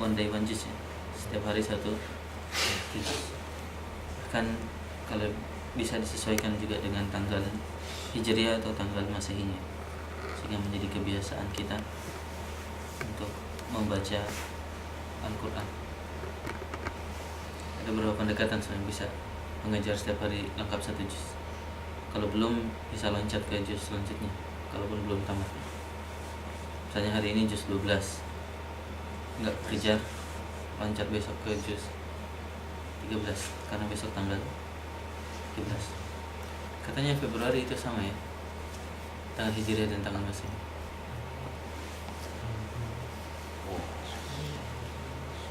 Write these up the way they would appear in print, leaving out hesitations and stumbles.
one day one juz ya, setiap hari satu juz. Bahkan kalau bisa disesuaikan juga dengan tanggal Hijriah atau tanggal Masehinya, sehingga menjadi kebiasaan kita untuk membaca Al-Quran. Ada beberapa pendekatan yang bisa mengejar setiap hari lengkap satu juz. Kalau belum, bisa loncat ke juz selanjutnya, kalaupun belum tamat. Misalnya hari ini juz 12, nggak kejar, loncat besok ke juz 13, karena besok tanggal 13. Katanya Februari itu sama ya, tanggal Hijriah dan tanggal Masehi.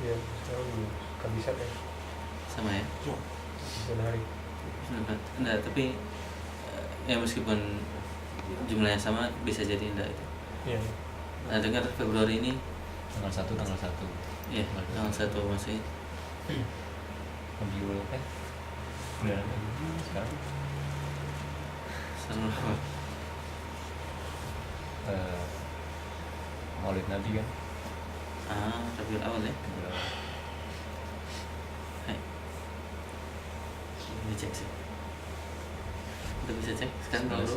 Iya, sekarang bukan bisa kan? Sama ya? Bisa hari. Enggak, tapi ya meskipun jumlahnya sama, bisa jadi enggak itu. Iya. Nah, dengar Februari ini tanggal 1 iya, tanggal 1 Masehi. Rabiul bulan sekarang Sama Maulid Nabi kan. Rabiul Awal ya. Hai. Ini cek sih. Udah bisa cek sekarang kalau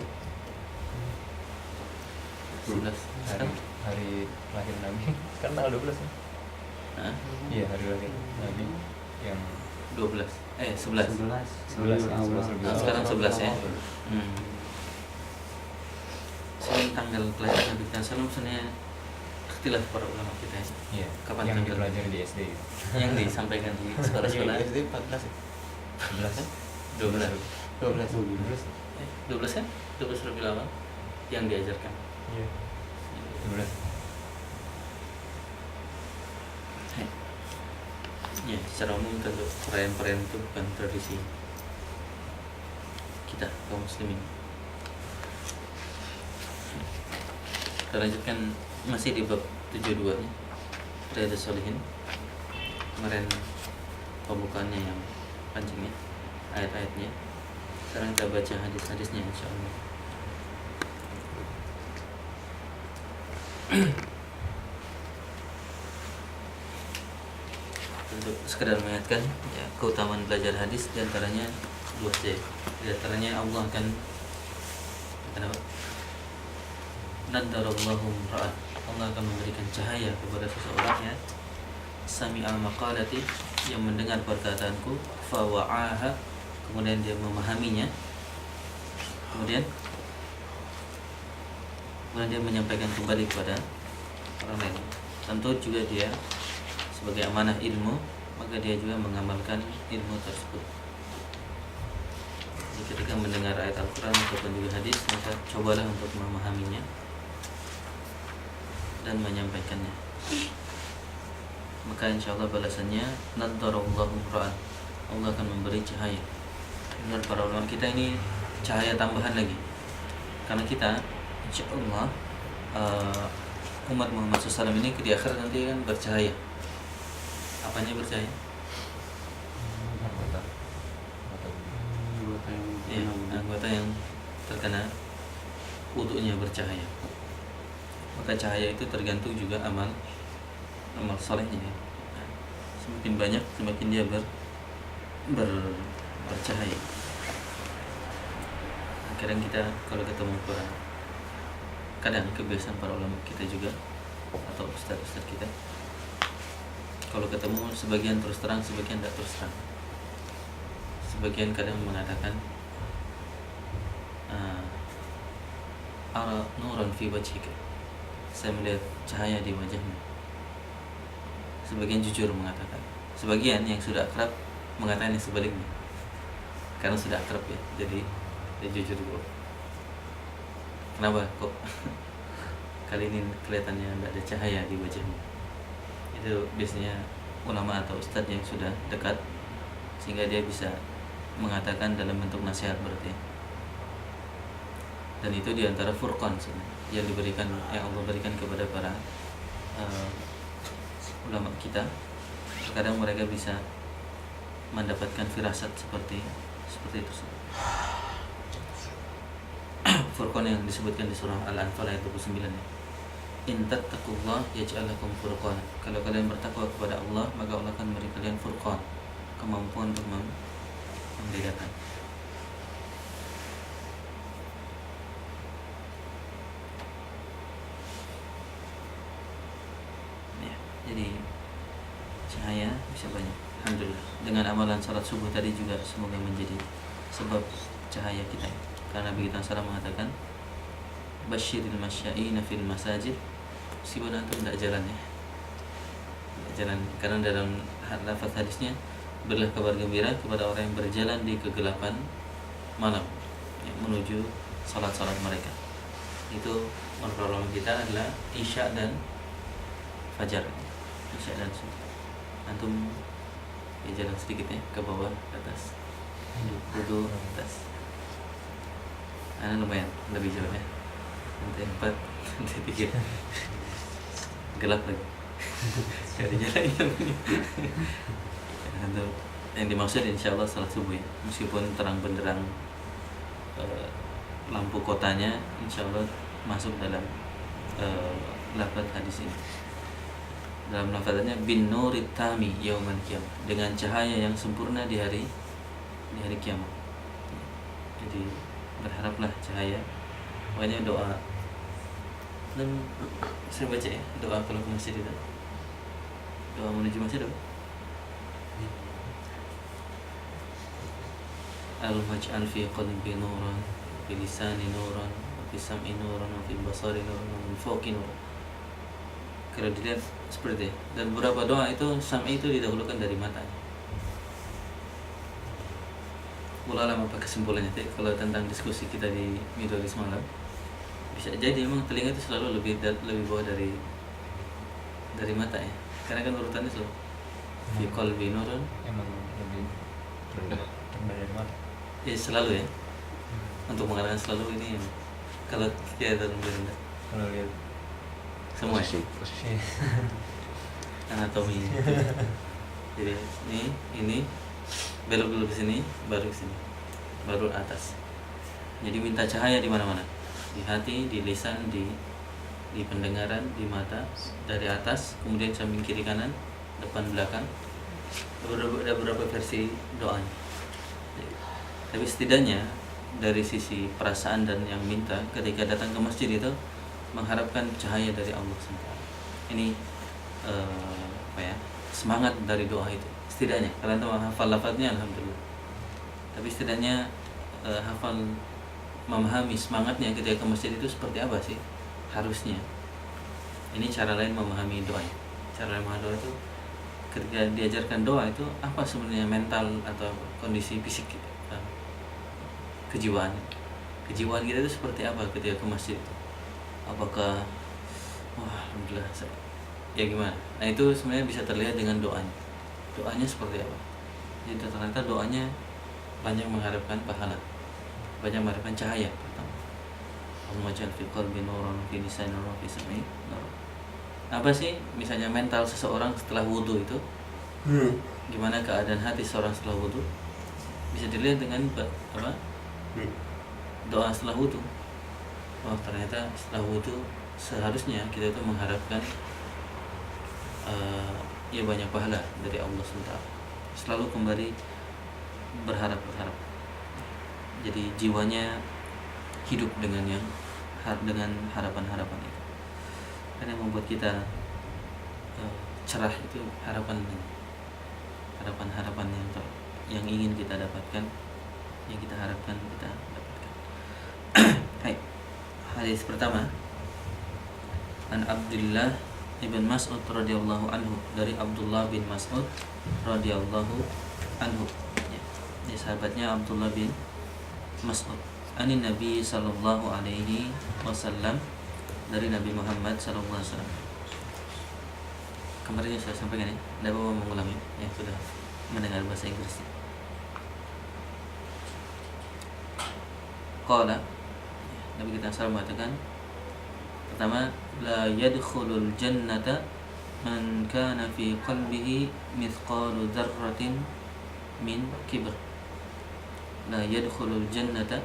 11 sekarang hari lahir Nabi sekarang tanggal 12 kan? Iya, hari lahir Nabi yang 11 11 sekarang 11 ya. Selain tanggal kelahiran Nabi SAW sebenarnya ikhtilaf para ulama kita ya. Iya, Kapan yang tanggal dipelajari di SD gitu. yang disampaikan di sekolah-sekolah? SD 14 ya? 12 12 kan? 12 Rabiul Awal yang diajarkan. Iya. 12. Ya, secara umum tentu perayaan-perayaan itu bukan tradisi kita kaum muslimin. Kita lanjutkan masih di bab 72 nya, Riyadhus Shalihin. Kemarin pembukaannya yang panjangnya, ayat-ayatnya. Sekarang kita baca hadis-hadisnya insyaallah. Untuk sekedar mengingatkan ya, keutamaan belajar hadis, diantaranya dua saja. Diantaranya Allah akan nadarallahu ra'at, Allah akan memberikan cahaya kepada seseorang ya, sami'a maqalati, yang mendengar perkataanku, fa wa'aha, kemudian dia memahaminya, kemudian dia menyampaikan kembali kepada orang lain. Tentu juga dia sebagai amanah ilmu, maka dia juga mengamalkan ilmu tersebut. Jadi ketika mendengar ayat Al-Quran ataupun juga hadis, maka cobalah untuk memahaminya dan menyampaikannya. Maka insya Allah balasannya nadarallahu ra'an, Allah akan memberi cahaya. Menurut para ulama kita ini cahaya tambahan lagi, karena kita insya Allah umat Muhammad SAW ini di akhir nanti kan bercahaya. Apanya bercahaya? Anggota yang terkena wudunya bercahaya. Maka cahaya itu tergantung juga amal solehnya ya. Semakin banyak, semakin dia bercahaya. Kadang kita kalau ketemu orang, kadang kebiasaan para ulama kita juga atau ustaz-ustaz kita, kalau ketemu sebagian terus terang, sebagian tidak terus terang. Sebagian kadang mengatakan ara nuran fi wajhika, saya melihat cahaya di wajahmu. Sebagian jujur mengatakan, sebagian yang sudah akrab mengatakan yang sebaliknya, karena sudah akrab ya, jadi dia jujur dulu. Kenapa kok kali ini kelihatannya tidak ada cahaya di wajahmu? Itu biasanya ulama atau ustadz yang sudah dekat, sehingga dia bisa mengatakan dalam bentuk nasihat berarti. Dan itu diantara furqan yang diberikan, yang Allah berikan kepada para ulama kita. Kadang mereka bisa mendapatkan firasat seperti itu. Furqan yang disebutkan di surah Al-Anfal ayat 29 ya. In tattaqullah yaj'al lakum furqana. Kalau kalian bertakwa kepada Allah, maka Allah akan memberi kalian furqan, kemampuan untuk membedakan. Ya, jadi cahaya bisa banyak. Alhamdulillah. Dengan amalan salat subuh tadi juga semoga menjadi sebab cahaya kita. Karena Nabi kita SAW mengatakan, Basyiril masya'ina fil masajid. Meskipun antum tidak jalan ya, tidak jalan, karena dalam lafaz hadisnya, berilah kabar gembira kepada orang yang berjalan di kegelapan malam ya, menuju salat-salat mereka. Itu menurut ulama kita adalah isya dan fajar. Isya dan subuh. Antum ya jalan sedikit ya, ke bawah, ke atas, duduk ke atas. Lumayan lebih jauh ya. Nanti 4, nanti 3 gelap lagi. Gak ada jalannya. Yang dimaksud insya Allah salat subuh ya. Meskipun terang benderang lampu kotanya, insya Allah masuk dalam lafaz hadis ini. Dalam lafaznya bin nurit tami yauman qiyamah, dengan cahaya yang sempurna di hari kiamat. Jadi berharaplah cahaya. Makanya doa, dan saya baca ya, doa kalau ke masjid itu, doa menuju masjid apa? Al-maj'al fi qalbi nuran, fi lisani nuran, fi sam'i nuran, fi basari nuran, fi fawqi nuran. Kalau dilihat seperti itu. Dan beberapa doa itu sam'i itu didahulukan dari matanya. Ulama apa kesimpulannya teh kalau tentang diskusi kita di Midori semalam? Bisa jadi memang telinga itu selalu lebih bawah dari mata ya. Karena kan urutannya selalu fi qalbi nurun, emang lebih rendah dari mata. Ya selalu ya. Untuk mengatakan selalu ini kalau kita lebih rendah. Kalau lihat Semua ya? posisi Anatomi. Jadi ini belok dulu ke sini, baru ke sini, baru atas. Jadi minta cahaya di mana-mana, di hati, di lisan, di pendengaran, di mata, dari atas, kemudian samping kiri kanan, depan belakang. Ada beberapa versi doanya. Tapi setidaknya dari sisi perasaan dan yang minta ketika datang ke masjid itu mengharapkan cahaya dari Allah SWT. Ini semangat dari doa itu. Setidaknya kalian tahu hafal lafaznya alhamdulillah. Tapi setidaknya hafal, memahami semangatnya ketika ke masjid itu seperti apa sih harusnya. Ini cara lain memahami doa. Cara lain memahami doa itu ketika diajarkan doa itu apa sebenarnya mental atau kondisi fisik kejiwaan kita itu seperti apa ketika ke masjid itu. Apakah alhamdulillah ya gimana? Nah itu sebenarnya bisa terlihat dengan doanya seperti apa. Jadi ternyata doanya banyak mengharapkan pahala, banyak mengharapkan cahaya pertama. Allahumma ja'al fi qalbi nuran, fi lisani nuran, fi sam'i nuran. Apa sih misalnya mental seseorang setelah wudu itu? Gimana keadaan hati seseorang setelah wudu? Bisa dilihat dengan apa? Doa setelah wudu. Oh ternyata setelah wudu seharusnya kita itu mengharapkan ya banyak pahala dari Allah SWT. Selalu kembali berharap. Jadi jiwanya hidup dengan harapan-harapan itu. Karena yang membuat kita cerah itu harapan-harapan yang ingin kita dapatkan, yang kita harapkan kita dapatkan. Hai. Hadis pertama, an Abdullah ibn Mas'ud radhiyallahu anhu, dari Abdullah bin Mas'ud radhiyallahu anhu. Ya. Ini sahabatnya Abdullah bin Mas'ud. Ani Nabi sallallahu alaihi wasallam, dari Nabi Muhammad sallallahu alaihi wasallam. Kemarin saya sampaikan ya, tidak mau mengulangi yang sudah mendengar bahasa Inggris. Qala, Nabi kita sallallahu mengatakan, pertama, la yadkhulul jannata man kana fi qalbihi mithqalu dzarratin min kibr. La yadkhulul jannata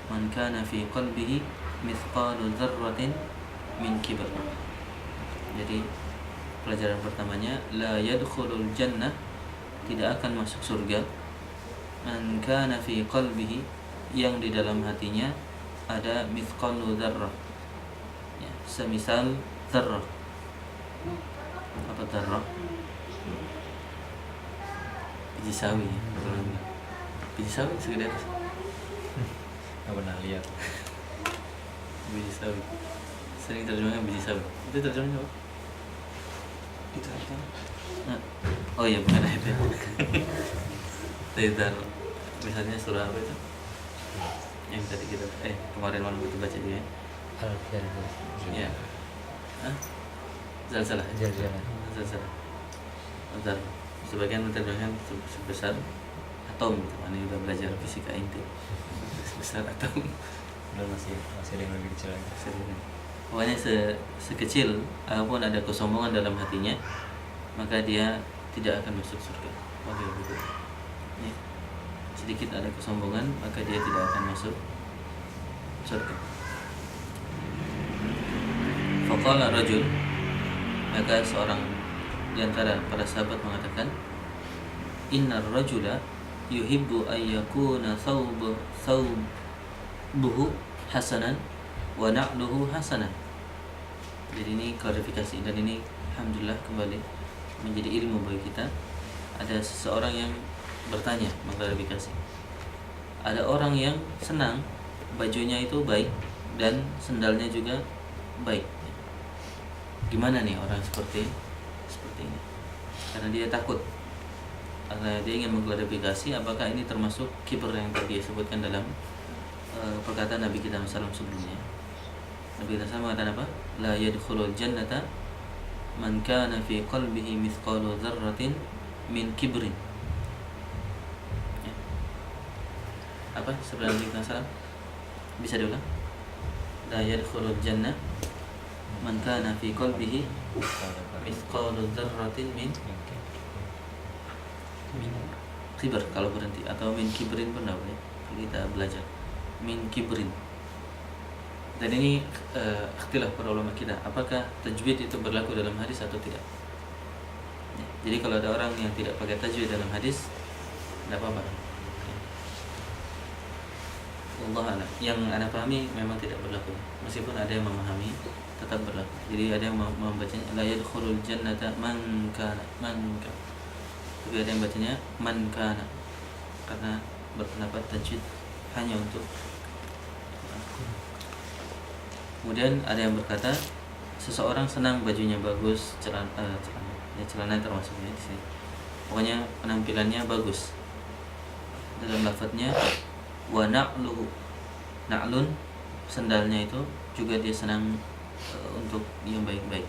man kana fi qalbihi mithqalu dzarratin min kibr. Jadi pelajaran pertamanya, la yadkhulul jannah, tidak akan masuk surga, man kana fi qalbihi, yang di dalam hatinya ada mithqalu dzarrah, ya, semisal dzarrah. Apa dzarrah? Biji sawi, biji sawi segede apa? Nggak pernah lihat. Biji sawi, sering terjemahnya biji sawi. Itu terjemahnya apa? Nah, oh iya bukan ayat ya. Tidar, misalnya surah apa itu? Yang tadi kita kemarin malam kita baca juga ya. Ya. Hah? Zalzalah. Zalzalah. Zalzalah. Sebagian menerjemahkan sebesar atom gitu. Ini udah belajar fisika inti. Sebesar atom. Dan masih ada yang lebih kecil lagi. Pokoknya sekecil apapun ada kesombongan dalam hatinya, maka dia tidak akan masuk surga. Oke, begitu. Ya. Sedikit ada kesombongan, maka dia tidak akan masuk surga. Faqala rajul, maka seorang di antara para sahabat mengatakan, innar rajula yuhibbu ayyakuna thawbuhu hasanan wa na'luhu hasanan. Jadi ini klarifikasi, dan ini alhamdulillah kembali menjadi ilmu bagi kita. Ada seseorang yang bertanya, mengklarifikasi. Ada orang yang senang bajunya itu baik dan sendalnya juga baik. Gimana nih orang seperti ini? Karena dia takut. Karena dia ingin mengklarifikasi apakah ini termasuk kibr yang tadi disebutkan dalam perkataan Nabi kita SAW sebelumnya. Nabi kita SAW mengatakan apa? La yadkhulul jannata man kana fi qalbihi mithqalu dzarratin min kibrin. Ya. Apa sebelum Nabi kita SAW? Bisa diulang? La yadkhulul jannah man kana fi qalbihi mithqalu dzarratin min kibr, kalau berhenti, atau min kibrin pun tidak boleh. Kita belajar min kibrin. Dan ini ikhtilaf para ulama kita, apakah tajwid itu berlaku dalam hadis atau tidak. Ya, jadi kalau ada orang yang tidak pakai tajwid dalam hadis, tidak apa-apa. Ya. Allah a'lam. Yang anda pahami memang tidak berlaku, meskipun ada yang memahami tetap berlaku. Jadi ada yang membacanya la yadkhulul jannata man kana. Tapi ada yang bacanya man kana, karena berpendapat tajwid hanya untuk. Kemudian ada yang berkata seseorang senang bajunya bagus, celana termasuknya di sini. Pokoknya penampilannya bagus. Dalam lafadznya wa na'luhu, na'lun, sendalnya itu juga dia senang untuk yang baik-baik.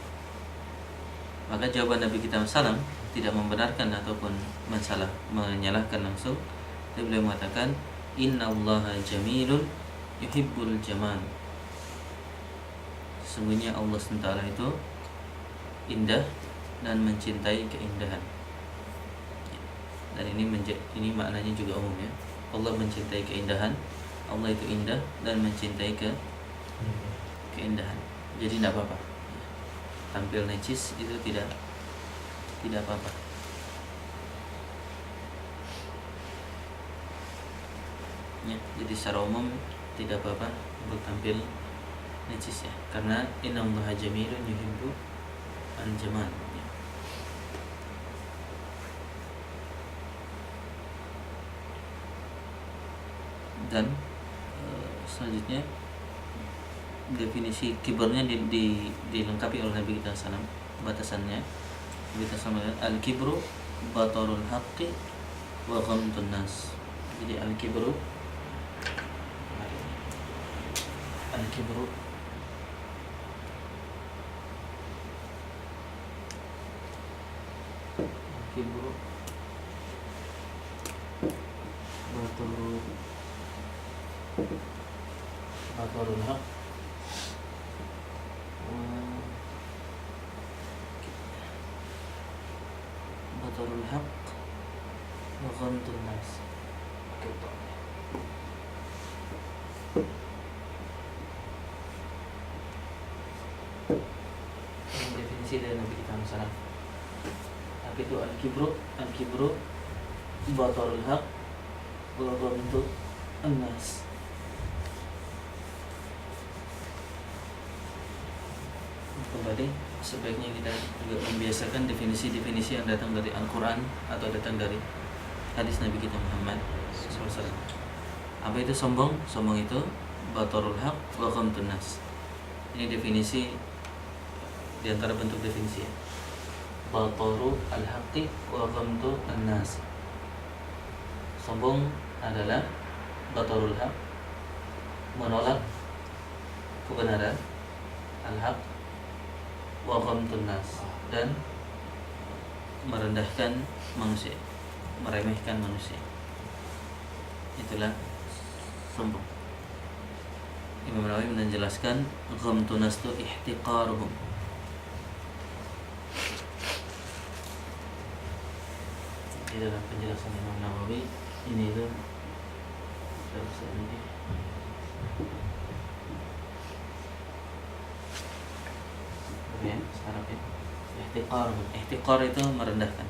Maka jawaban Nabi kita SAW tidak membenarkan ataupun menyalahkan langsung. Beliau mengatakan innallaha jamilun yuhibbul jamal. Sesungguhnya Allah SWT itu indah dan mencintai keindahan. Dan ini maknanya juga umum ya. Allah mencintai keindahan, Allah itu indah dan mencintai keindahan. Jadi tidak apa-apa. Tampil necis itu tidak apa-apa. Ya, jadi secara umum tidak apa-apa untuk tampil necis ya, karena innallaha jamilun yuhibbu al-jamal ya. Dan selanjutnya definisi kibrnya dilengkapi oleh Nabi kita SAW. Batasannya Nabi kita SAW, al-kibru batarul haqqi wa ghamtun nas. Jadi al-kibru batarul haqq batarul haqq wa ghamtun nas. definisi dari Nabi kita Muhammad. Apa itu al-kibru? Al-kibru batarul haq wa ghamtu an-nas. Kembali, sebaiknya kita juga membiasakan definisi-definisi yang datang dari Al-Quran atau datang dari hadis Nabi kita Muhammad SAW. Apa itu sombong? Sombong itu batarul haq wa ghamtun nas. Ini definisi di antara bentuk definisi ya. Bataru al-haqqi wa ghamtu an-nas. Sombong adalah batarul haq, menolak kebenaran, al-haq wa ghamtun nas, dan merendahkan manusia, meremehkan manusia. Itulah sombong. Imam Nawawi menjelaskan ghamtun nas itu ihtiqaruhum. Di dalam penjelasan Imam Nawawi ini itu ya, sekarang ya. Ihtiqar itu merendahkan.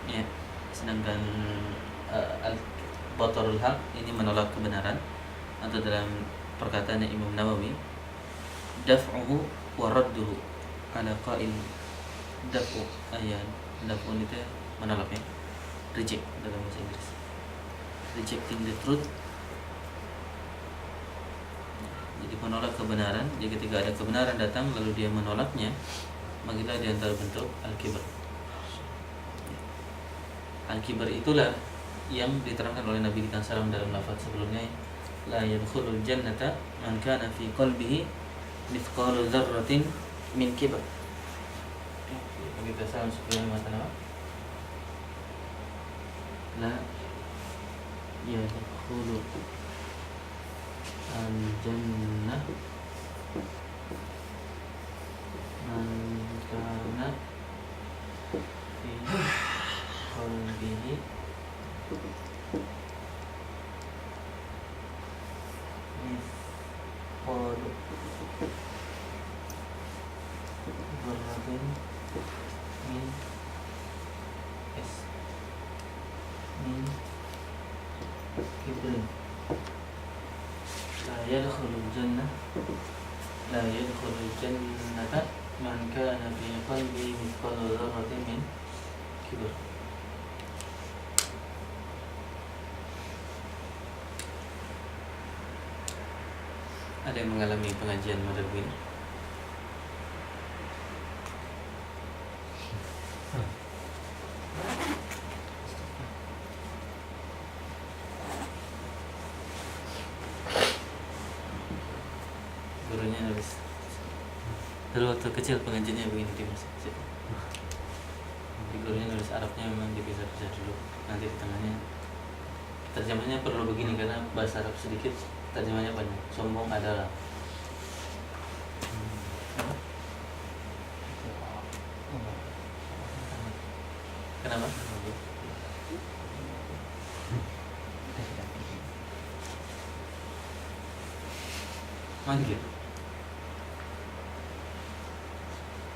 Ya, sedangkan batarul haq ini menolak kebenaran, atau dalam perkataan Imam Nawawi, daf'uhu wa radduhu ala qail. Daf'u ayat, daf'u itu menolak ya, reject dalam bahasa Inggris, rejecting the truth. Jadi menolak kebenaran. Jadi ketika ada kebenaran datang lalu dia menolaknya, maka itu di antara bentuk al-kibr. Al-kibr itulah yang diterangkan oleh Nabi kita SAW dalam lafaz sebelumnya, la yadkhulul jannata man kana fi qalbihi mithqalu dzarratin min kibr. Kita salam sebelumnya mengatakan apa? La yadkhulul al-jannah man kana fi qalbihi mithqalu dzarratin min kibrin. La yadkhulul jannah jannata man kana fi qalbihi mithqalu dzarratin min kibr. Ada yang mengalami pengajian model begini? Gurunya nulis. Dulu waktu kecil pengajiannya begini di masjid. Di gurunya nulis Arabnya memang dipisah-pisah dulu. Nanti di tengahnya terjemahnya perlu begini karena bahasa Arab sedikit, terjemahnya banyak. Sombong adalah kenapa? Manggil.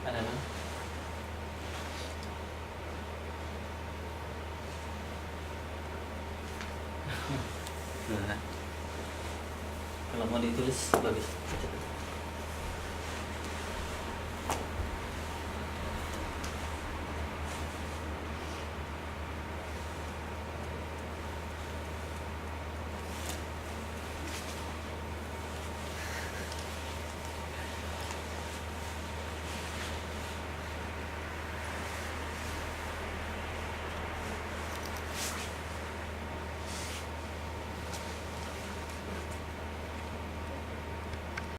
Ada apa? Nah, kalau mau ditulis bagus.